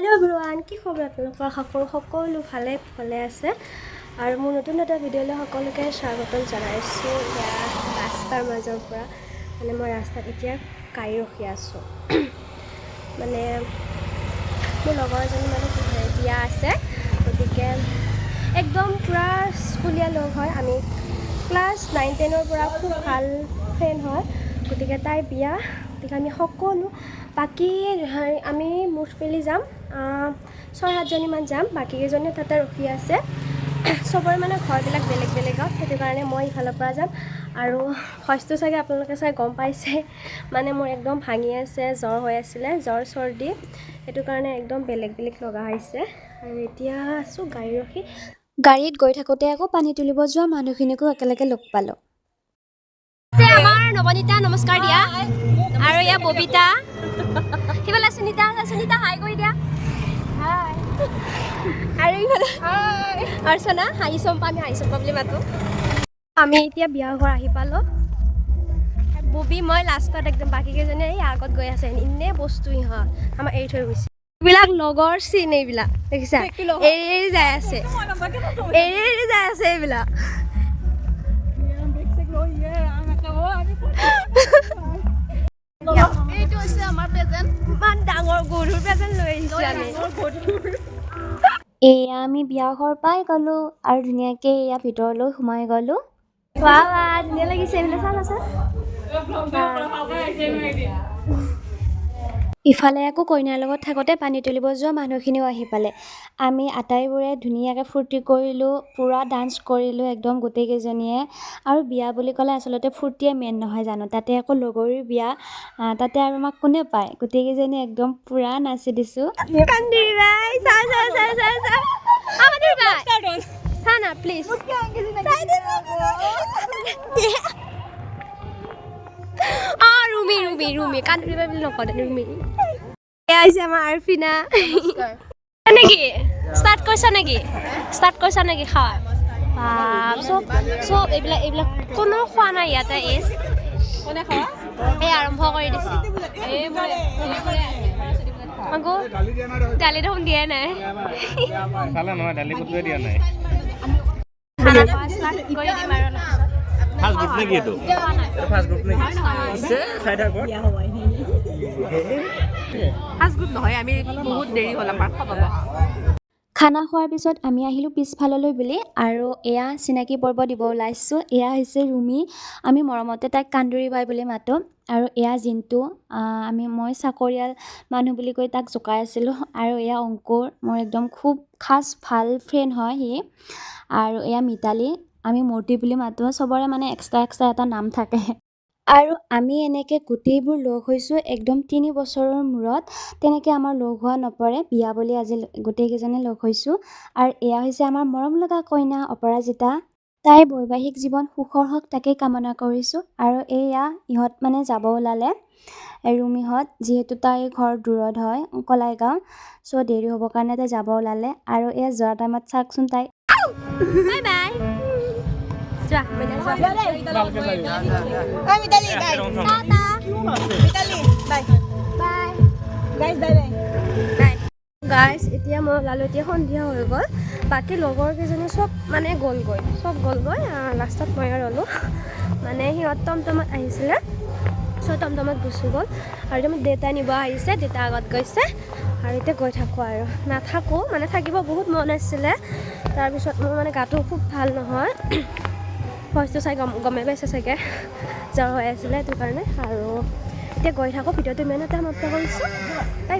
hello everyone কি খবৰ আপোনালোকৰ সকলো ভালে আছে আৰু মোৰ নতুন এটা ভিডিঅ'লৈ সকলোকে স্বাগতম জনাইছোঁ ৰাস্তাৰ মাজৰ পৰা মানে মই ৰাস্তাত এতিয়া গাড়ী ৰখি আছোঁ মানে মোৰ লগৰ এজনী মানে বিয়া আছে গতিকে একদম পুৰা স্কুলীয়া লগ হয় আমি ক্লাছ 9-10 ৰ পৰা খুব ভাল ফ্ৰেণ্ড হয় গতিকে তাই বিয়া গতিকে আমি সকলো বাকি আমি মুঠ মিলি যাম 6-7 জনীমান যাম বাকি কেইজনী তাতে ৰখি আছে সবৰে মানে ঘৰবিলাক বেলেগ বেলেগত সেইটো কাৰণে মই ইফালৰ পৰা যাম আৰু হয়তো চাগে আপোনালোকে চাই গম পাইছে মানে মোৰ একদম ভাঙি আছে জ্বৰ হৈ আছিল জ্বৰ চৰ্দি সেইটো কাৰণে একদম বেলেগ লগা হৈছে আৰু এতিয়া আছো গাড়ী ৰখি গাড়ীত গৈ থাকোতে আকৌ পানী তুলিব যোৱা মানুহখিনিকো একেলগে লগ পালো আমাৰ নবনীতা নমস্কাৰ দিয়া আৰু ইয়া ববিতা কিবালা সুনিতা হাই কৈ দিয়া হাই আৰু ইফালে হাই অৰ্চনা হাই চম্পা আমি হাই চম্পা বুলি মাতো আমি এতিয়া বিয়া ঘৰ আহি পালো ববি মই লাষ্টত একদম বাকি কেইজনে এই আগত গৈ আছে ইনে বস্তু ইহঁত আমাৰ এৰি থৈ গৈছে এইবিলাক লগৰ চিন এইবিলাক দেখিছা এৰি যাই আছে এইবিলাক এইটো আছে আমাৰ প্ৰেজেন্ট ইমান ডাঙৰ গৰুৰ প্ৰেজেন্ট লৈ আহিছে আমি এয়া আমি বিয়া ঘৰ পাই গলো আৰু ধুনীয়াকে এয়া ভিতৰলৈ সোমাই গলো ধুনীয়া লাগিছে এইবিলাক চাচোন ইফালে আকৌ কইনাৰ লগত থাকোতে পানী তুলিব যোৱা মানুহখিনিও আহি পালে আমি আটাইবোৰে ধুনীয়াকৈ ফূৰ্তি কৰিলোঁ পুৰা ডান্স কৰিলোঁ একদম গোটেইকেইজনীয়ে আৰু বিয়া বুলি ক'লে আচলতে ফূৰ্তিয়ে মেইন নহয় জানো তাতে আকৌ লগৰীৰ বিয়া তাতে আৰু আমাক কোনে পায় গোটেইকেইজনী একদম পুৰা নাচি দিছোঁ প্লিজ ৰুমি কান্দি বুলি নকৰে ৰুমি এয়া হৈছে আমাৰ আৰফিনা নেকি ষ্টাৰ্ট কৰিছা নেকি খাৱা চব এইবিলাক কোনো খোৱা নাই ইয়াতে এই আৰম্ভ কৰি দিছে দালি দেখোন দিয়া নাই দালি কটোৱে দিয়া নাই ফাৰ্ষ্ট গ্ৰুপ নেকি এইটো ফাৰ্ষ্ট গ্ৰুপ নেকি চাই থাক ফাৰ্ষ্ট গ্ৰুপ নহয় আমি বহুত দেৰি হ'ল আমাৰ খাব খানা খোৱাৰ পিছত আমি আহিলোঁ পিছফাললৈ বুলি আৰু এয়া চিনাকি পৰ্ব দিব ওলাইছোঁ এয়া হৈছে ৰুমি আমি মৰমতে তাইক কান্দুৰি বাই বুলি মাতোঁ আৰু এয়া জিন্তু মই চাকৰিয়াল মানুহ বুলি কৈ তাক জোকাই আছিলোঁ আৰু এয়া অংকুৰ মোৰ একদম খুব খাছ ভাল ফ্ৰেণ্ড হয় সি আৰু এয়া মিতালী আমি মূৰ্তি বুলি মাতোঁ চবৰে মানে এক্সট্ৰা এটা নাম থাকে আৰু আমি এনেকৈ গোটেইবোৰ লগ হৈছোঁ একদম 3 বছৰৰ মূৰত তেনেকৈ আমাৰ লগ হোৱা নপৰে বিয়া বুলি আজি গোটেইকেইজনে লগ হৈছোঁ আৰু এয়া হৈছে আমাৰ মৰম লগা কইনা অপৰাজিতা তাইৰ বৈবাহিক জীৱন সুখৰ হওক তাকেই কামনা কৰিছোঁ আৰু এয়া ইহঁত মানে যাব ওলালে ৰুমিহঁত যিহেতু তাইৰ ঘৰ দূৰত হয় কলাইগাঁও চ' দেৰি হ'বৰ কাৰণে তাই যাব ওলালে আৰু এয়া যোৱা টাইমত চাওকচোন তাই বাই গাইজ এতিয়া মই ওলালোঁ এতিয়া সন্ধিয়া হৈ গ'ল বাকী লগৰ কেইজনী চব মানে গ'লগৈ লাষ্টত মই ৰ'লোঁ মানে সিহঁত টমটমত আহিছিলে চ' টমটমত গুচি গ'ল আৰু এতিয়া দেউতা নিব আহিছে দেউতা আগত গৈছে আৰু এতিয়া গৈ থাকোঁ আৰু নাথাকোঁ মানে থাকিব বহুত মন আছিলে তাৰপিছত মোৰ মানে গাটো খুব ভাল নহয় ভইচটো চাই গমেই পাইছে চাগে জ্বৰ হৈ আছিলে সেইটো কাৰণে আৰু এতিয়া গৈ থাকোঁ ভিডিঅ'টো ইমানতে সমাপ্ত কৰিছোঁ বাই